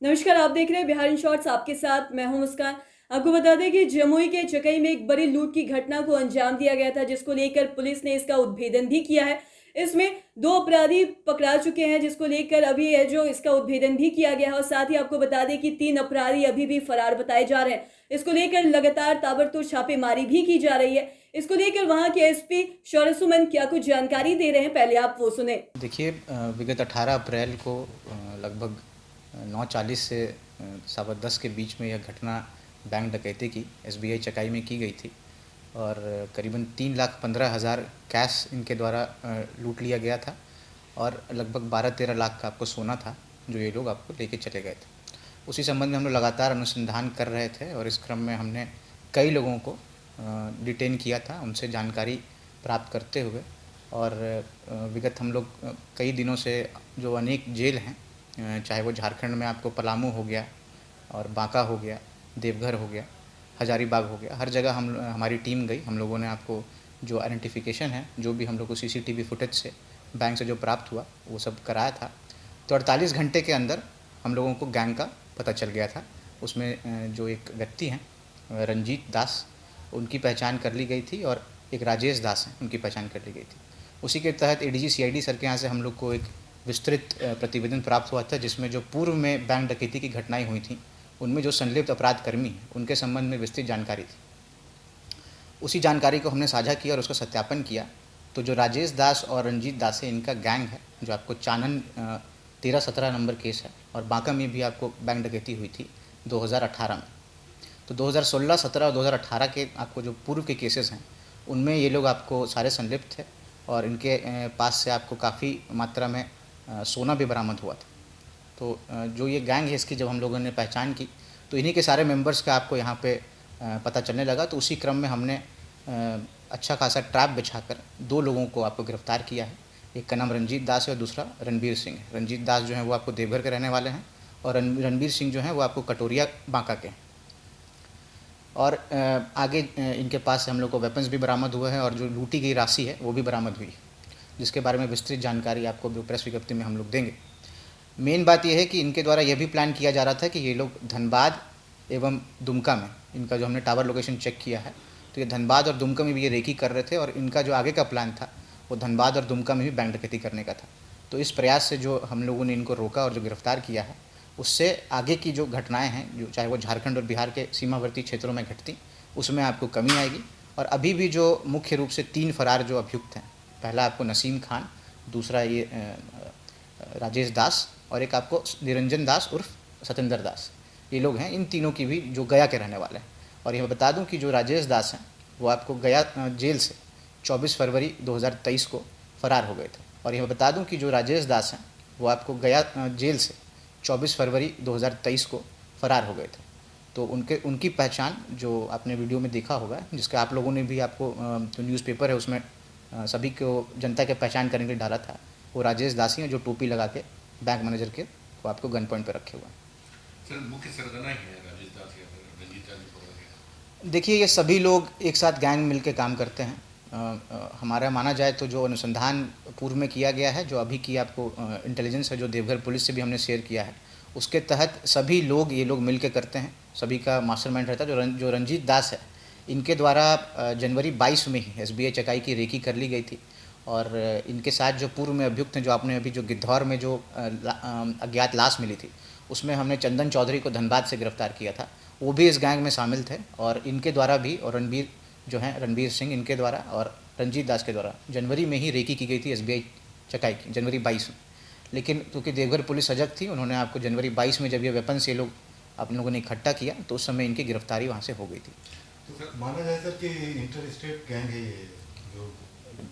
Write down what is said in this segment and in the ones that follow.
नमस्कार, आप देख रहे हैं बिहार इन शॉर्ट्स। आपके साथ मैं हूं मुस्कान। आपको बता दें कि जमुई के चकई में एक बड़ी लूट की घटना को अंजाम दिया गया था, जिसको लेकर पुलिस ने इसका उद्भेदन भी किया है। इसमें 2 अपराधी पकड़ा चुके हैं, जिसको लेकर अभी है जो इसका उद्भेदन भी किया गया है। और साथ ही आपको बता दें कि 3 अपराधी अभी भी फरार बताए जा रहे हैं। इसको लेकर लगातार ताबड़तोड़ छापेमारी भी की जा रही है। इसको लेकर वहां के एसपी शौर्य सुमन क्या कुछ जानकारी दे रहे हैं, पहले आप वो सुने। देखिए, विगत 18 अप्रैल को लगभग 9:40 से 10:15 के बीच में यह घटना बैंक डकैती की एसबीआई चकाई में की गई थी और करीबन 3,15,000 कैश इनके द्वारा लूट लिया गया था और लगभग 12-13 लाख का आपको सोना था जो ये लोग आपको लेके चले गए थे। उसी संबंध में हम लोग लगातार अनुसंधान कर रहे थे और इस क्रम में हमने कई लोगों को डिटेन किया था, उनसे जानकारी प्राप्त करते हुए। और विगत हम लोग कई दिनों से जो अनेक जेल हैं, चाहे वो झारखंड में आपको पलामू हो गया और बांका हो गया, देवघर हो गया, हजारीबाग हो गया, हर जगह हमारी टीम गई। हम लोगों ने आपको जो आइडेंटिफिकेशन है, जो भी हम लोग को सीसीटीवी फुटेज से बैंक से जो प्राप्त हुआ वो सब कराया था। तो 48 घंटे के अंदर हम लोगों को गैंग का पता चल गया था। उसमें जो एक व्यक्ति हैं रंजीत दास, उनकी पहचान कर ली गई थी और एक राजेश दास हैं, उनकी पहचान कर ली गई थी। उसी के तहत एडीजी सीआईडी सर के यहाँ से हम लोग को एक विस्तृत प्रतिवेदन प्राप्त हुआ था, जिसमें जो पूर्व में बैंक डकैती की घटनाएं हुई थी उनमें जो संलिप्त अपराध कर्मी हैं उनके संबंध में विस्तृत जानकारी थी। उसी जानकारी को हमने साझा किया और उसका सत्यापन किया। तो जो राजेश दास और रंजीत दास है, इनका गैंग है जो आपको चानन 13-17 नंबर केस है और बांका में भी आपको बैंक डकैती हुई थी 2018 में। तो 2016, 17 और 2018 के आपको जो पूर्व के केसेस हैं उनमें ये लोग आपको सारे संलिप्त थे और इनके पास से आपको काफ़ी मात्रा में सोना भी बरामद हुआ था। तो जो ये गैंग है, इसकी जब हम लोगों ने पहचान की तो इन्हीं के सारे मेंबर्स का आपको यहाँ पे पता चलने लगा। तो उसी क्रम में हमने अच्छा खासा ट्रैप बिछाकर 2 लोगों को आपको गिरफ्तार किया है। एक का नाम रंजीत दास है और दूसरा रणबीर सिंह है। रंजीत दास जो है वो आपको देवघर के रहने वाले हैं और रणबीर सिंह जो है वो आपको कटोरिया बांका के हैं। और आगे इनके पास से हम लोग को वेपन्स भी बरामद हुए हैं और जो लूटी गई राशि है वो भी बरामद हुई है, जिसके बारे में विस्तृत जानकारी आपको भी प्रेस विज्ञप्ति में हम लोग देंगे। मेन बात यह है कि इनके द्वारा यह भी प्लान किया जा रहा था कि ये लोग धनबाद एवं दुमका में, इनका जो हमने टावर लोकेशन चेक किया है, तो ये धनबाद और दुमका में भी ये रेकी कर रहे थे और इनका जो आगे का प्लान था वो धनबाद और दुमका में भी बैंक डकैती करने का था। तो इस प्रयास से जो हम लोगों ने इनको रोका और जो गिरफ्तार किया है, उससे आगे की जो घटनाएं हैं, जो चाहे वो झारखंड और बिहार के सीमावर्ती क्षेत्रों में घटती, उसमें आपको कमी आएगी। और अभी भी जो मुख्य रूप से 3 फरार जो अभियुक्त हैं, पहला आपको नसीम खान, दूसरा ये राजेश दास और एक आपको निरंजन दास उर्फ सतेंद्र दास, ये लोग हैं। इन तीनों की भी जो गया के रहने वाले हैं। और यह बता दूं कि जो राजेश दास हैं वो आपको गया जेल से 24 फरवरी 2023 को फरार हो गए थे। और यह बता दूं कि जो राजेश दास हैं वो आपको गया जेल से 24 फरवरी 2023 को फरार हो गए थे। तो उनकी पहचान जो आपने वीडियो में देखा होगा, जिसका आप लोगों ने भी आपको जो न्यूज़पेपर है उसमें सभी को जनता के पहचान करने के लिए डाला था, वो राजेश दास ही हैं जो टोपी लगा के बैंक मैनेजर के वो आपको गन पॉइंट पर रखे हुए हैं। सर, मुख्य सरगना ही है राजेश दास या फिर रंजीत दास पकड़ा गया? देखिए, ये सभी लोग एक साथ गैंग मिल के काम करते हैं। हमारा माना जाए तो जो अनुसंधान पूर्व में किया गया है, जो अभी की आपको इंटेलिजेंस है, जो देवघर पुलिस से भी हमने शेयर किया है, उसके तहत सभी लोग ये लोग मिल के करते हैं। सभी का मास्टरमाइंड रहता है। जो रंजीत दास है, इनके द्वारा जनवरी 22 में ही एसबीआई चकाई की रेकी कर ली गई थी और इनके साथ जो पूर्व में अभियुक्त हैं, जो आपने अभी जो गिद्धौर में जो अज्ञात लाश मिली थी, उसमें हमने चंदन चौधरी को धनबाद से गिरफ्तार किया था। वो भी इस गैंग में शामिल थे और इनके द्वारा भी, और रणबीर जो हैं, रणबीर सिंह, इनके द्वारा और रंजीत दास के द्वारा जनवरी में ही रेकी की गई थी एसबीआई चकाई की, जनवरी 22 में। लेकिन क्योंकि देवघर पुलिस सजग थी, उन्होंने आपको जनवरी 22 में जब ये वेपन से लोग आप लोगों ने इकट्ठा किया तो उस समय इनकी गिरफ्तारी वहाँ से हो गई थी। तो सर माना जाए सर कि इंटर स्टेट गैंग है ये जो?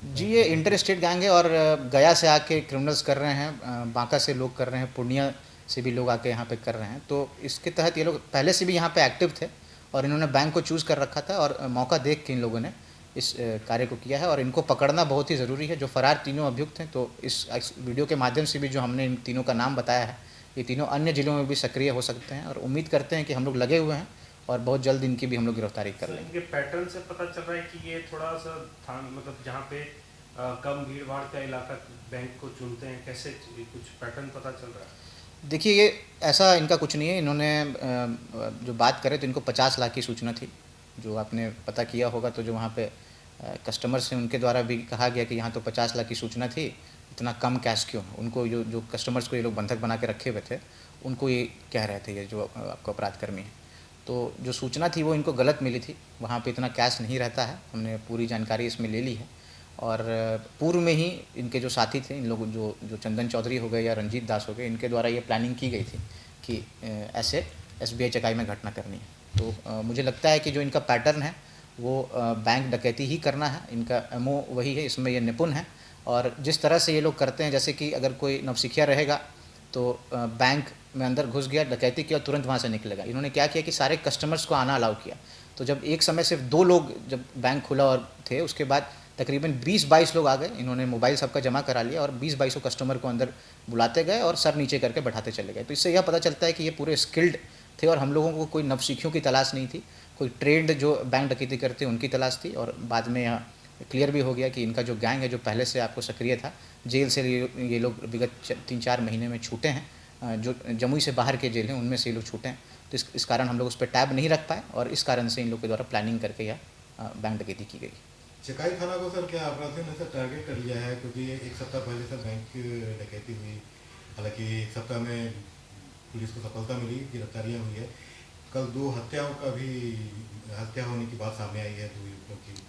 जी, ये इंटर स्टेट गैंग है और गया से आके क्रिमिनल्स कर रहे हैं, बांका से लोग कर रहे हैं, पूर्णिया से भी लोग आके यहाँ पे कर रहे हैं। तो इसके तहत ये लोग पहले से भी यहाँ पे एक्टिव थे और इन्होंने बैंक को चूज़ कर रखा था और मौका देख के इन लोगों ने इस कार्य को किया है और इनको पकड़ना बहुत ही ज़रूरी है। जो फरार तीनों अभियुक्त हैं, तो इस वीडियो के माध्यम से भी जो हमने इन तीनों का नाम बताया है, ये तीनों अन्य ज़िलों में भी सक्रिय हो सकते हैं और उम्मीद करते हैं कि हम लोग लगे हुए हैं और बहुत जल्द इनकी भी हम लोग गिरफ्तारी कर लेंगे। इनके पैटर्न से पता चल रहा है कि ये थोड़ा सा मतलब जहाँ पे कम भीड़ भाड़ का इलाका बैंक को चुनते हैं, कैसे कुछ पैटर्न पता चल रहा है? देखिए, ये ऐसा इनका कुछ नहीं है। इन्होंने जो बात करें तो इनको 50 लाख की सूचना थी। जो आपने पता किया होगा तो जो वहाँ पे कस्टमर्स हैं उनके द्वारा भी कहा गया कि यहाँ तो 50 लाख की सूचना थी, इतना कम कैश क्यों? उनको जो जो कस्टमर्स को ये लोग बंधक बना के रखे हुए थे, उनको ये कह रहे थे ये जो आपको अपराधकर्मी हैं। तो जो सूचना थी वो इनको गलत मिली थी, वहाँ पे इतना कैश नहीं रहता है। हमने पूरी जानकारी इसमें ले ली है और पूर्व में ही इनके जो साथी थे, इन लोग जो चंदन चौधरी हो गए या रंजीत दास हो गए, इनके द्वारा ये प्लानिंग की गई थी कि ऐसे एसबीआई चकाई में घटना करनी है। तो मुझे लगता है कि जो इनका पैटर्न है वो बैंक डकैती ही करना है। इनका एमओ वही है, इसमें ये निपुण है। और जिस तरह से ये लोग करते हैं, जैसे कि अगर कोई नवसिखिया रहेगा तो बैंक में अंदर घुस गया, डकैती किया, तुरंत वहाँ से निकलेगा। इन्होंने क्या किया कि सारे कस्टमर्स को आना अलाउ किया। तो जब एक समय सिर्फ 2 लोग जब बैंक खुला और थे, उसके बाद तकरीबन 20-22 लोग आ गए। इन्होंने मोबाइल सबका जमा करा लिया और 20-22 कस्टमर को अंदर बुलाते गए और सर नीचे करके बैठाते चले गए। तो इससे यह पता चलता है कि ये पूरे स्किल्ड थे और हम लोगों को कोई नवसिखियों की तलाश नहीं थी, कोई ट्रेंड जो बैंक डकैती करते हैं उनकी तलाश थी। और बाद में यह क्लियर भी हो गया कि इनका जो गैंग है जो पहले से आपको सक्रिय था, जेल से ये लोग विगत 3-4 महीने में छूटे हैं। जो जमुई से बाहर के जेल हैं उनमें से ये लोग छूटे हैं। तो इस कारण हम लोग उस पर टैब नहीं रख पाए और इस कारण से इन लोग के द्वारा प्लानिंग करके यह बैंक डकैती की गई। चकाई थाना को सर क्या अपराधियों ने सर टारगेट कर लिया है? क्योंकि एक सप्ताह पहले सर बैंक डकैती हुई, हालांकि एक सप्ताह में पुलिस को सफलता मिली, गिरफ्तारियां हुई है। कल 2 हत्याओं का भी हत्या होने की बात सामने आई है 2 युवकों की।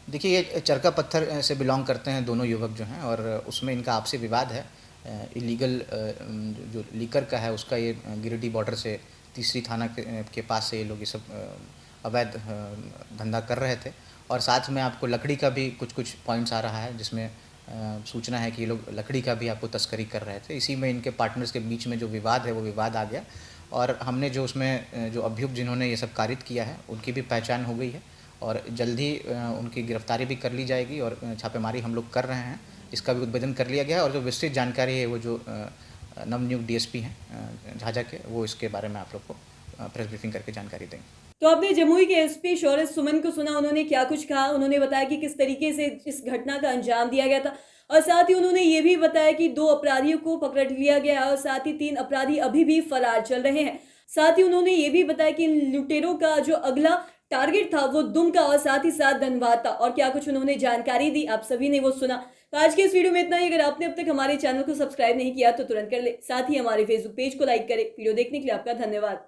देखिए, ये चरका पत्थर से बिलोंग करते हैं दोनों युवक जो हैं और उसमें इनका आपसी विवाद है। इलीगल जो लीकर का है उसका ये गिरिडीह बॉर्डर से तीसरी थाना के पास से ये लोग ये सब अवैध धंधा कर रहे थे। और साथ में आपको लकड़ी का भी कुछ पॉइंट्स आ रहा है, जिसमें सूचना है कि ये लोग लकड़ी का भी आपको तस्करी कर रहे थे। इसी में इनके पार्टनर्स के बीच में जो विवाद है वो विवाद आ गया और हमने जो उसमें जो अभियुक्त जिन्होंने ये सब कारित किया है उनकी भी पहचान हो गई है और जल्द ही उनकी गिरफ्तारी भी कर ली जाएगी और छापेमारी हम लोग कर रहे हैं, इसका भी उद्भेदन कर लिया गया है। और जो विस्तृत जानकारी है वो जो नवनियुक्त डीएसपी हैं झाझा के, वो इसके बारे में आप लोग को प्रेस ब्रीफिंग करके जानकारी देंगे। तो आपने जमुई के एसपी शौर्य सुमन को सुना, उन्होंने क्या कुछ कहा। उन्होंने बताया कि किस तरीके से इस घटना का अंजाम दिया गया था और साथ ही उन्होंने ये भी बताया कि 2 अपराधियों को पकड़ लिया गया है और साथ ही 3 अपराधी अभी भी फरार चल रहे हैं। साथ ही उन्होंने ये भी बताया कि इन लुटेरों का जो अगला टारगेट था वो दुमका और साथ ही साथ धनबाद था और क्या कुछ उन्होंने जानकारी दी, आप सभी ने वो सुना। तो आज के इस वीडियो में इतना ही। अगर आपने अब तक हमारे चैनल को सब्सक्राइब नहीं किया तो तुरंत कर ले, साथ ही हमारे फेसबुक पेज को लाइक करें। वीडियो देखने के लिए आपका धन्यवाद।